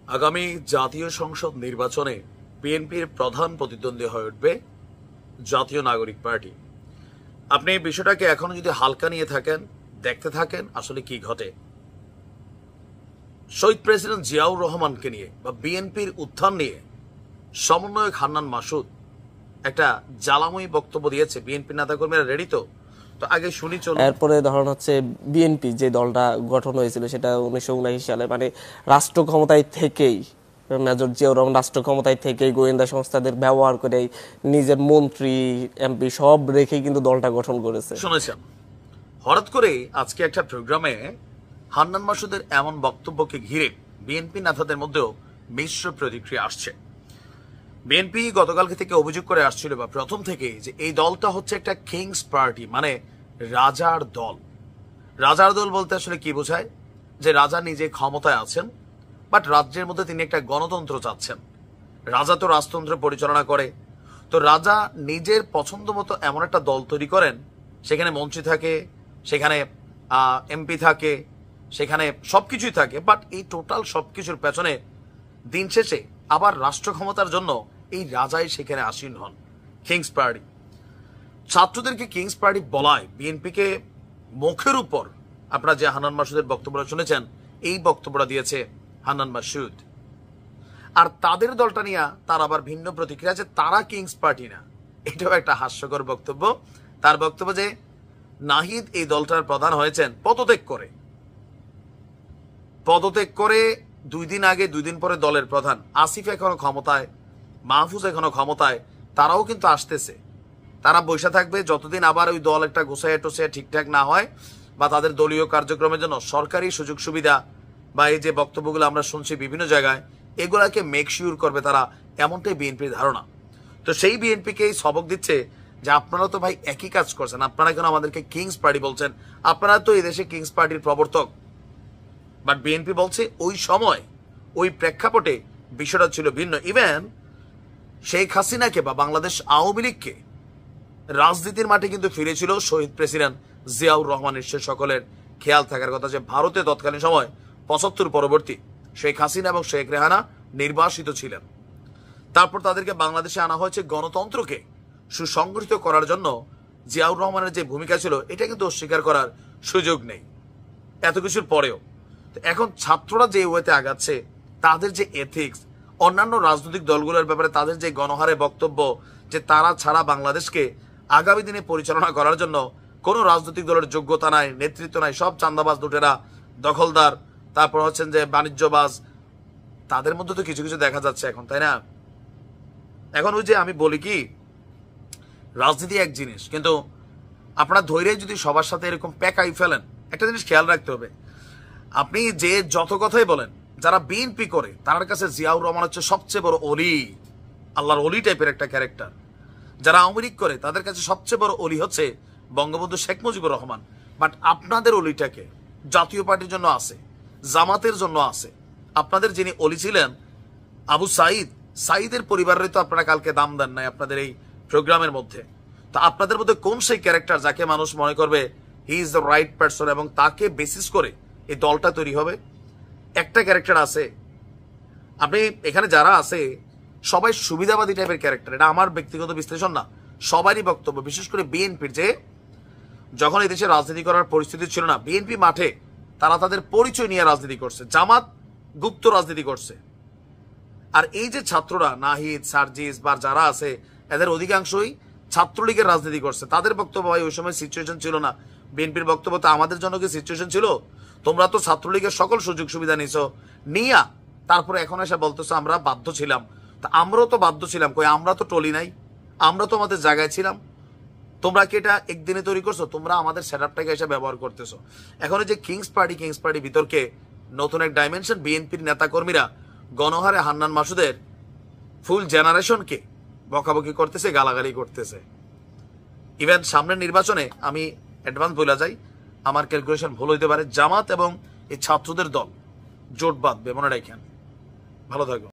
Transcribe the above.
আগামী জাতীয় সংসদ নির্বাচনে বিএনপির প্রধান প্রতিদ্বন্দ্বী হয়ে উঠবে জাতীয় নাগরিক পার্টি। আপনি বিষয়টাকে এখনো যদি হালকা নিয়ে থাকেন, দেখতে থাকেন আসলে কি ঘটে। শহীদ প্রেসিডেন্ট জিয়াউর রহমানকে নিয়ে বা বিএনপির উত্থান নিয়ে সমন্বয়ক হান্নান মাসুদ একটা জ্বালাময়ী বক্তব্য দিয়েছে। বিএনপি নেতাকর্মীরা রেডি তো আগে শুনি চলুন। এরপরে ধরুন হচ্ছে বিএনপি যে দলটা গঠন হয়েছিল সেটা 1979 সালে, মানে রাষ্ট্র ক্ষমতায় থেকেই মেজর জিয়াউর রহমান রাষ্ট্র ক্ষমতায় থেকেই গোয়েন্দা সংস্থাদের ব্যবহার করে নিজের মন্ত্রী এমপি সব রেখেই কিন্তু দলটা গঠন করেছে। শুনেছেন, হঠাৎ করে আজকে একটা প্রোগ্রামে হান্নান মাসুদের এমন বক্তব্যকে ঘিরে বিএনপি নেতাদের মধ্যেও মিশ্র প্রতিক্রিয়া আসছে। বিএনপি গতকালকে থেকে অভিযোগ করে আসছিল বা প্রথম থেকে যে এই দলটা হচ্ছে একটা কিংস পার্টি, মানে রাজার দল। রাজার দল বলতে আসলে কি বোঝায়? যে রাজা নিজে ক্ষমতায় আছেন, বাট রাজ্যের মধ্যে তিনি একটা গণতন্ত্র চাচ্ছেন। রাজা তো রাজতন্ত্র পরিচালনা করে, তো রাজা নিজের পছন্দ মতো এমন একটা দল তৈরি করেন, সেখানে মন্ত্রী থাকে, সেখানে এমপি থাকে, সেখানে সবকিছুই থাকে, বাট এই টোটাল সবকিছুর পেছনে দিন শেষে আবার রাষ্ট্র ক্ষমতার জন্য এই রাজাই সেখানে আসীন হন। Kings party. ছাত্রদেরকে কিংস পার্টি বলায় বিএনপিকে মুখের উপর আপনারা যে হান্নান মাসুদের বক্তব্যটা শুনেছেন, এই বক্তব্যটা দিয়েছে হান্নান মাসুদ। আর তাদের দলটা নিয়ে তার আবার ভিন্ন প্রতিক্রিয়া, যে তারা কিংস পার্টি না। এটাও একটা হাস্যকর বক্তব্য। তার বক্তব্য যে নাহিদ এই দলটার প্রধান হয়েছেন পদত্যাগ করে 2 দিন আগে, 2 দিন পরে দলের প্রধান। আসিফ এখনো ক্ষমতায়, মাহফুজ এখনো ক্ষমতায়, তারাও কিন্তু আসতেছে। তারা বসে থাকবে যতদিন আবার ওই দল একটা গোছায় টোছায় ঠিকঠাক না হয়, বা তাদের দলীয় কার্যক্রমের জন্য সরকারি সুযোগ সুবিধা বা এই যে বক্তব্যগুলো আমরা শুনছি বিভিন্ন জায়গায়, এগুলাকে মেক শিওর করবে তারা, এমনটাই বিএনপির ধারণা। তো সেই বিএনপিকে সবক দিচ্ছে যে আপনারা তো ভাই একই কাজ করছেন, আপনারা কেন আমাদেরকে কিংস পার্টি বলছেন? আপনারা তো এই দেশে কিংস পার্টির প্রবর্তক। বাট বিএনপি বলছে ওই সময় ওই প্রেক্ষাপটে বিষয়টা ছিল ভিন্ন। ইভেন শেখ হাসিনাকে বা বাংলাদেশ আওয়ামী লীগকে রাজনীতির মাঠে কিন্তু ফিরেছিল শহীদ প্রেসিডেন্ট জিয়াউর রহমানের। সে সকলের খেয়াল থাকার কথা যে ভারতে তৎকালীন সময় 75 পরবর্তী শেখ হাসিনা এবং শেখ রেহানা নির্বাসিত ছিলেন। তারপর তাদেরকে বাংলাদেশে আনা হয়েছে গণতন্ত্রকে সুসংগঠিত করার জন্য। জিয়াউর রহমানের যে ভূমিকা ছিল এটা কিন্তু অস্বীকার করার সুযোগ নেই এত কিছুর পরেও। এখন ছাত্ররা যে ওয়েতে আগাচ্ছে, তাদের যে এথিক্স, অন্যান্য রাজনৈতিক দলগুলোর ব্যাপারে তাদের যে গণহারে বক্তব্য যে তারা ছাড়া বাংলাদেশকে আগামী দিনে পরিচালনা করার জন্য কোনো রাজনৈতিক দলের যোগ্যতা নাই, নেতৃত্ব নাই, সব চান্দাবাজ, লুটেরা, দখলদার, তারপর হচ্ছেন যে বাণিজ্যবাজ, তাদের মধ্যে তো কিছু কিছু দেখা যাচ্ছে এখন, তাই না? এখন ওই যে আমি বলি কি, রাজনীতি এক জিনিস, কিন্তু আপনারা ধৈর্য যদি সবার সাথে এরকম প্যাকাই ফেলেন, একটা জিনিস খেয়াল রাখতে হবে। আপনি যে যত কথাই বলেন, যারা বিএনপি করে তার কাছে জিয়াউর রহমান হচ্ছে সবচেয়ে বড় অলি, আল্লাহর অলি টাইপের একটা ক্যারেক্টার। যারা আওয়ামী লীগ করে তাদের কাছে সবচেয়ে বড় অলি হচ্ছে বঙ্গবন্ধু শেখ মুজিবুর রহমান। বাট আপনাদের অলিটাকে জাতীয় পার্টির জন্য আছে, জামাতের জন্য আছে। আপনাদের যিনি অলি ছিলেন আবু সাঈদের পরিবারের তো আপনারা কালকে দাম দেন নাই আপনাদের এই প্রোগ্রামের মধ্যে। তো আপনাদের মধ্যে কোন সেই ক্যারেক্টার যাকে মানুষ মনে করবে he is the right person এবং তাকে বেসিস করে এই দলটা তৈরি হবে? একটা ক্যারেক্টার আছে। আপনি এখানে যারা আছে সবাই সুবিধাবাদী টাইপের ক্যারেক্টার। এটা আমার ব্যক্তিগত বিশ্লেষণ না, সবারই বক্তব্য। বিশেষ করে বিএনপির, যে যখন এই দেশে রাজনীতি করার পরিস্থিতি ছিল না, বিএনপি মাঠে তারা তাদের পরিচয় নিয়ে রাজনীতি করছে, জামাত গুপ্ত রাজনীতি করছে। আর এই যে ছাত্ররা নাহিদ, সার্জিস বা যারা আছে, এদের অধিকাংশই ছাত্রলীগের রাজনীতি করছে। তাদের বক্তব্য ভাই ওই সময় সিচুয়েশন ছিল না। বিএনপির বক্তব্য তো আমাদের জন্য কি সিচুয়েশন ছিল? তোমরা তো ছাত্রলীগের সকল সুযোগ সুবিধা নিছো, নিয়া তারপরে এখন এসে বলতেছো আমরা বাধ্য ছিলাম। তা আমরাও তো বাধ্য ছিলাম, কই আমরা তো টলি নাই, আমরা তো আমাদের জায়গায় ছিলাম। তোমরা কি এটা একদিনে তৈরি করছো? তোমরা আমাদের সেটআপটাকে এসে ব্যবহার করতেছো। এখন এই যে কিংস পার্টি বিতর্কে নতুন এক ডাইমেনশন। বিএনপির নেতাকর্মীরা গণহারে হান্নান মাসুদের ফুল জেনারেশনকে বকাবকি করতেছে, গালাগালি করতেছে। ইভেন সামনের নির্বাচনে আমি অ্যাডভান্স বলে যাই, আমার ক্যালকুলেশন ভুল হইতে পারে, জামাত এবং এই ছাত্রদের দল জোট বাঁধবে, মনে রাখেন। ভালো থাকবেন।